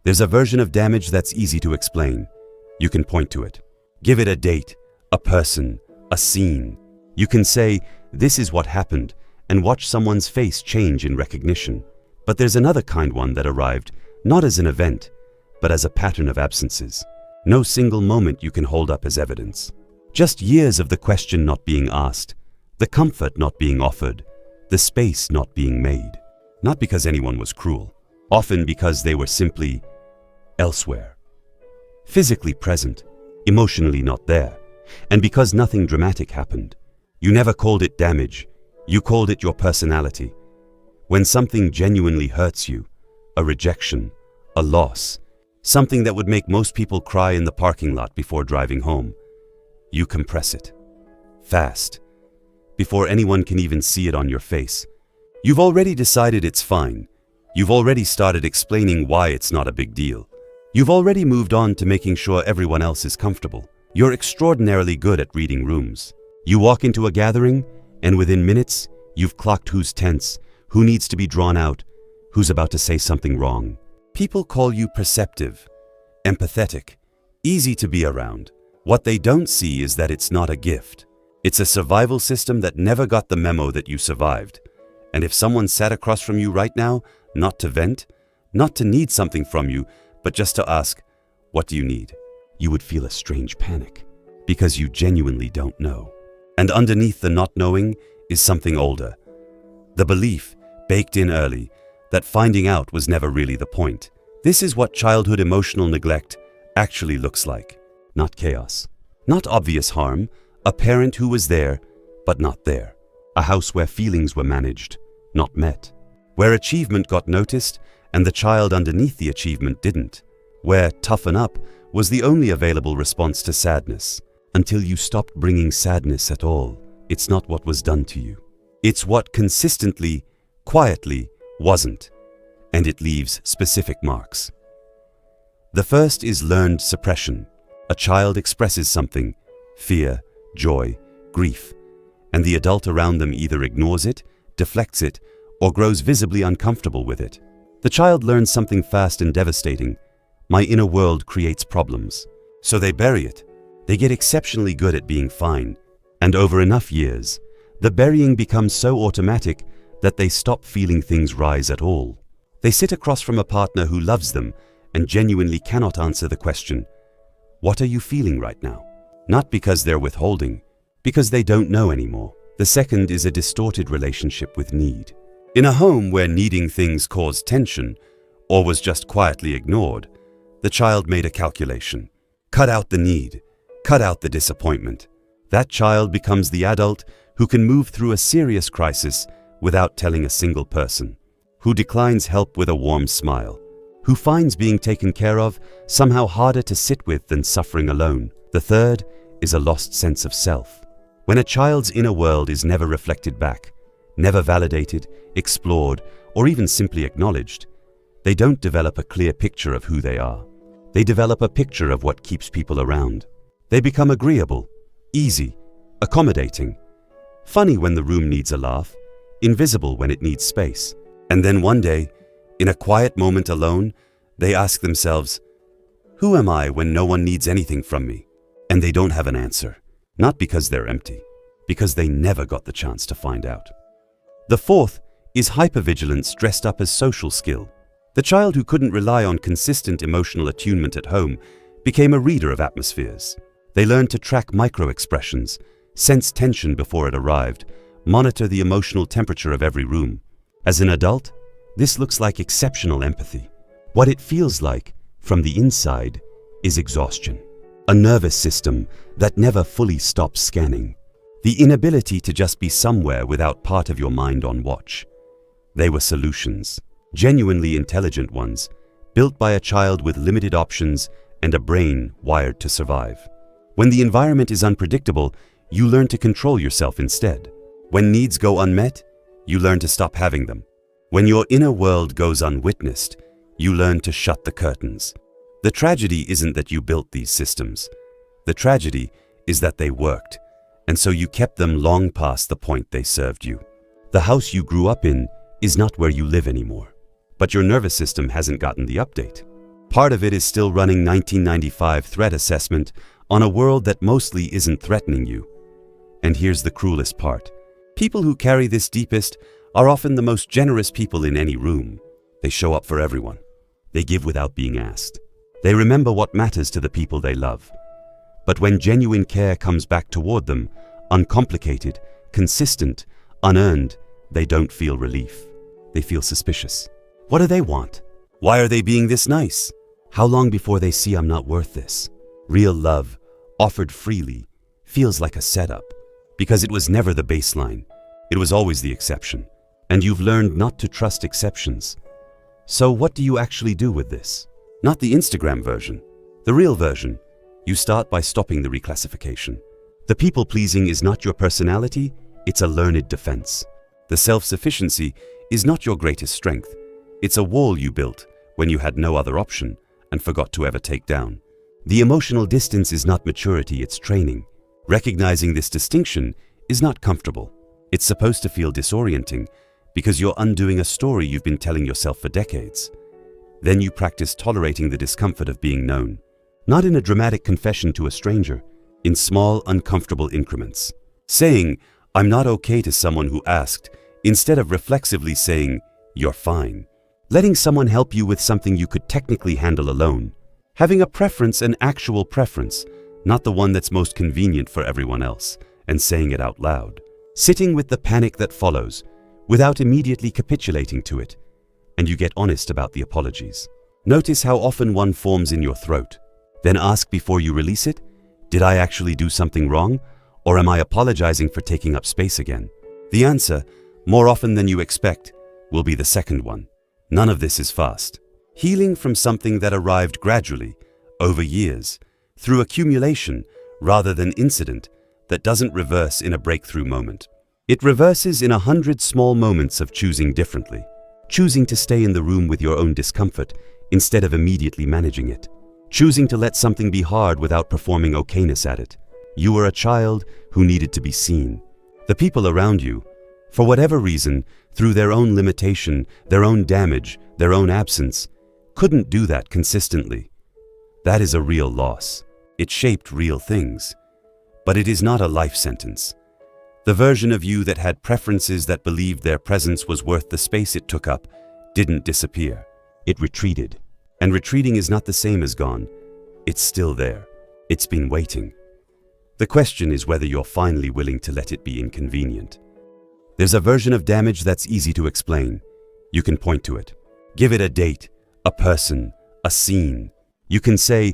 There's a version of damage that's easy to explain. You can point to it. Give it a date, a person, a scene. You can say, this is what happened, and watch someone's face change in recognition. But there's another kind one that arrived, not as an event, but as a pattern of absences. No single moment you can hold up as evidence. Just years of the question not being asked, the comfort not being offered, the space not being made. Not because anyone was cruel, often because they were simply elsewhere. Physically present, emotionally not there, and because nothing dramatic happened. You never called it damage, you called it your personality. When something genuinely hurts you, a rejection, a loss, something that would make most people cry in the parking lot before driving home, you compress it. Fast. Before anyone can even see it on your face. You've already decided it's fine. You've already started explaining why it's not a big deal. You've already moved on to making sure everyone else is comfortable. You're extraordinarily good at reading rooms. You walk into a gathering, and within minutes, you've clocked who's tense, who needs to be drawn out, who's about to say something wrong. People call you perceptive, empathetic, easy to be around. What they don't see is that it's not a gift. It's a survival system that never got the memo that you survived. And if someone sat across from you right now, not to vent, not to need something from you, but just to ask, what do you need? You would feel a strange panic, because you genuinely don't know. And underneath the not knowing is something older. The belief, baked in early, that finding out was never really the point. This is what childhood emotional neglect actually looks like. Not chaos, not obvious harm, a parent who was there, but not there. A house where feelings were managed, not met. Where achievement got noticed and the child underneath the achievement didn't. Where toughen up was the only available response to sadness. Until you stopped bringing sadness at all, it's not what was done to you. It's what consistently, quietly wasn't, and it leaves specific marks. The first is learned suppression. A child expresses something, fear, joy, grief, and the adult around them either ignores it, deflects it, or grows visibly uncomfortable with it. The child learns something fast and devastating. My inner world creates problems. So they bury it. They get exceptionally good at being fine. And over enough years, the burying becomes so automatic that they stop feeling things rise at all. They sit across from a partner who loves them and genuinely cannot answer the question, what are you feeling right now? Not because they're withholding, because they don't know anymore. The second is a distorted relationship with need. In a home where needing things caused tension, or was just quietly ignored, the child made a calculation. Cut out the need, cut out the disappointment. That child becomes the adult who can move through a serious crisis without telling a single person, who declines help with a warm smile, who finds being taken care of somehow harder to sit with than suffering alone. The third is a lost sense of self. When a child's inner world is never reflected back, never validated, explored, or even simply acknowledged, they don't develop a clear picture of who they are. They develop a picture of what keeps people around. They become agreeable, easy, accommodating, funny when the room needs a laugh, invisible when it needs space. And then one day, in a quiet moment alone, they ask themselves, who am I when no one needs anything from me? And they don't have an answer. Not because they're empty, because they never got the chance to find out. The fourth is hypervigilance dressed up as social skill. The child who couldn't rely on consistent emotional attunement at home became a reader of atmospheres. They learned to track micro-expressions, sense tension before it arrived, monitor the emotional temperature of every room. As an adult, this looks like exceptional empathy. What it feels like, from the inside, is exhaustion. A nervous system that never fully stops scanning. The inability to just be somewhere without part of your mind on watch. They were solutions, genuinely intelligent ones, built by a child with limited options and a brain wired to survive. When the environment is unpredictable, you learn to control yourself instead. When needs go unmet, you learn to stop having them. When your inner world goes unwitnessed, you learn to shut the curtains. The tragedy isn't that you built these systems. The tragedy is that they worked, and so you kept them long past the point they served you. The house you grew up in is not where you live anymore, but your nervous system hasn't gotten the update. Part of it is still running 1995 threat assessment on a world that mostly isn't threatening you. And here's the cruelest part. People who carry this deepest are often the most generous people in any room. They show up for everyone. They give without being asked. They remember what matters to the people they love. But when genuine care comes back toward them, uncomplicated, consistent, unearned, they don't feel relief. They feel suspicious. What do they want? Why are they being this nice? How long before they see I'm not worth this? Real love, offered freely, feels like a setup, because it was never the baseline. It was always the exception. And you've learned not to trust exceptions. So what do you actually do with this? Not the Instagram version, the real version. You start by stopping the reclassification. The people-pleasing is not your personality, it's a learned defense. The self-sufficiency is not your greatest strength. It's a wall you built when you had no other option and forgot to ever take down. The emotional distance is not maturity, it's training. Recognizing this distinction is not comfortable. It's supposed to feel disorienting because you're undoing a story you've been telling yourself for decades. Then you practice tolerating the discomfort of being known. Not in a dramatic confession to a stranger, in small, uncomfortable increments. Saying, "I'm not okay" to someone who asked, instead of reflexively saying, "You're fine." Letting someone help you with something you could technically handle alone. Having a preference, an actual preference, not the one that's most convenient for everyone else, and saying it out loud. Sitting with the panic that follows, without immediately capitulating to it, and you get honest about the apologies. Notice how often one forms in your throat. Then ask before you release it, did I actually do something wrong, or am I apologizing for taking up space again? The answer, more often than you expect, will be the second one. None of this is fast. Healing from something that arrived gradually, over years, through accumulation rather than incident, that doesn't reverse in a breakthrough moment. It reverses in 100 small moments of choosing differently. Choosing to stay in the room with your own discomfort instead of immediately managing it. Choosing to let something be hard without performing okayness at it. You were a child who needed to be seen. The people around you, for whatever reason, through their own limitation, their own damage, their own absence, couldn't do that consistently. That is a real loss. It shaped real things. But it is not a life sentence. The version of you that had preferences, that believed their presence was worth the space it took up, didn't disappear. It retreated. And retreating is not the same as gone. It's still there. It's been waiting. The question is whether you're finally willing to let it be inconvenient. There's a version of damage that's easy to explain. You can point to it. Give it a date, a person, a scene. You can say,